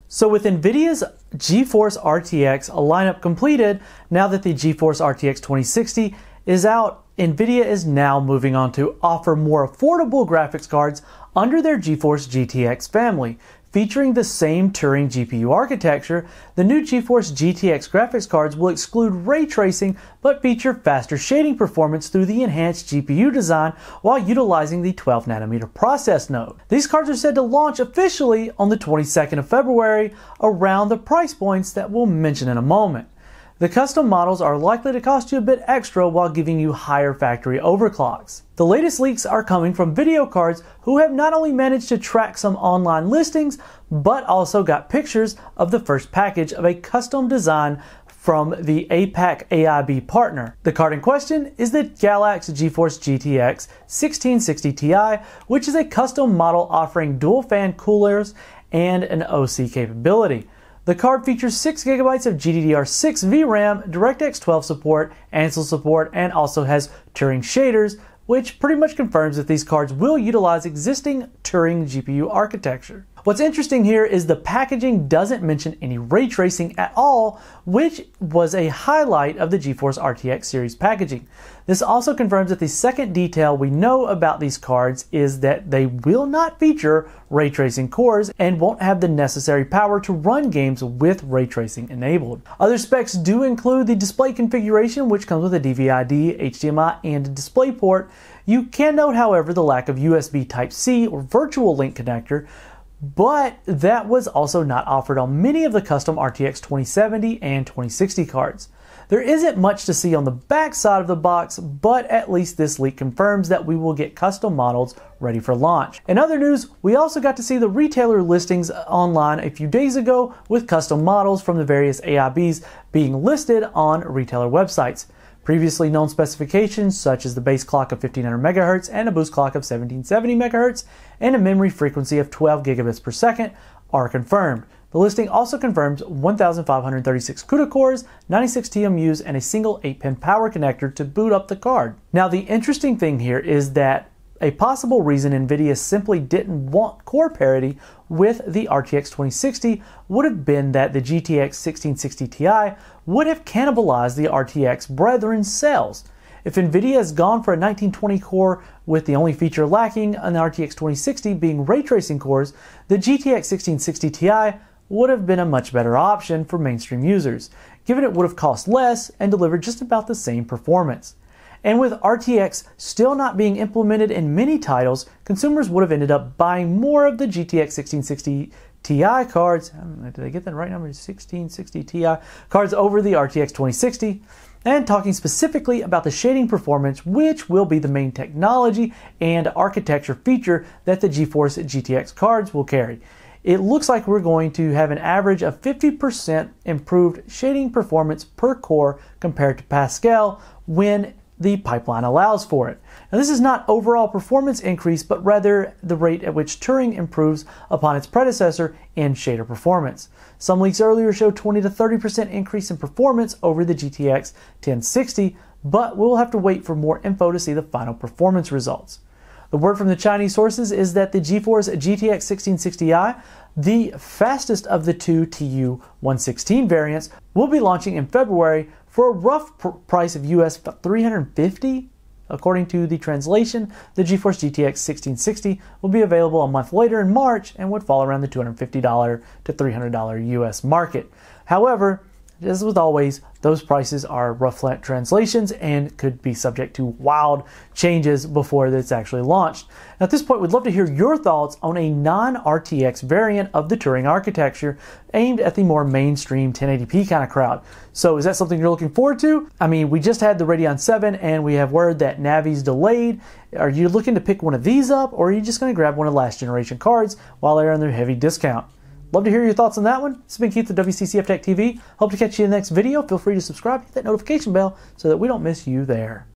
So with NVIDIA's GeForce RTX lineup completed, now that the GeForce RTX 2060 is out, NVIDIA is now moving on to offer more affordable graphics cards under their GeForce GTX family. Featuring the same Turing GPU architecture, the new GeForce GTX graphics cards will exclude ray tracing but feature faster shading performance through the enhanced GPU design while utilizing the 12nm process node. These cards are said to launch officially on the 22nd of February around the price points that we'll mention in a moment. The custom models are likely to cost you a bit extra while giving you higher factory overclocks. The latest leaks are coming from video cards who have not only managed to track some online listings, but also got pictures of the first package of a custom design from the APAC AIB partner. The card in question is the Galax GeForce GTX 1660Ti, which is a custom model offering dual fan coolers and an OC capability. The card features 6GB of GDDR6 VRAM, DirectX 12 support, Ansel support, and also has Turing shaders, which pretty much confirms that these cards will utilize existing Turing GPU architecture. What's interesting here is the packaging doesn't mention any ray tracing at all, which was a highlight of the GeForce RTX series packaging. This also confirms that the second detail we know about these cards is that they will not feature ray tracing cores and won't have the necessary power to run games with ray tracing enabled. Other specs do include the display configuration, which comes with a DVI-D, HDMI, and a DisplayPort. You can note, however, the lack of USB Type-C or virtual link connector, but that was also not offered on many of the custom RTX 2070 and 2060 cards. There isn't much to see on the back side of the box, but at least this leak confirms that we will get custom models ready for launch. In other news, we also got to see the retailer listings online a few days ago with custom models from the various AIBs being listed on retailer websites. Previously known specifications such as the base clock of 1500 MHz and a boost clock of 1770 MHz and a memory frequency of 12 gigabits per second are confirmed. The listing also confirms 1536 CUDA cores, 96 TMUs, and a single 8-pin power connector to boot up the card. Now the interesting thing here is that a possible reason NVIDIA simply didn't want core parity with the RTX 2060 would have been that the GTX 1660 Ti would have cannibalized the RTX brethren sales. If NVIDIA has gone for a 1920 core with the only feature lacking on the RTX 2060 being ray tracing cores, the GTX 1660 Ti would have been a much better option for mainstream users, given it would have cost less and delivered just about the same performance. And with RTX still not being implemented in many titles, consumers would have ended up buying more of the GTX 1660 Ti cards, did I get that right number? 1660 Ti cards over the RTX 2060, and talking specifically about the shading performance, which will be the main technology and architecture feature that the GeForce GTX cards will carry. It looks like we're going to have an average of 50% improved shading performance per core compared to Pascal when the pipeline allows for it. Now this is not overall performance increase, but rather the rate at which Turing improves upon its predecessor in shader performance. Some leaks earlier showed 20 to 30% increase in performance over the GTX 1060, but we'll have to wait for more info to see the final performance results. The word from the Chinese sources is that the GeForce GTX 1660i, the fastest of the two TU116 variants, will be launching in February for a rough price of US $350. According to the translation, the GeForce GTX 1660 will be available a month later in March and would fall around the $250 to $300 US market. However, as with always, those prices are rough translations and could be subject to wild changes before it's actually launched. Now, at this point, we'd love to hear your thoughts on a non-RTX variant of the Turing architecture aimed at the more mainstream 1080p kind of crowd. So is that something you're looking forward to? I mean, we just had the Radeon 7 and we have word that Navi's delayed. Are you looking to pick one of these up, or are you just going to grab one of the last generation cards while they're on their heavy discount? Love to hear your thoughts on that one. This has been Keith with WCCF Tech TV. Hope to catch you in the next video. Feel free to subscribe, hit that notification bell so that we don't miss you there.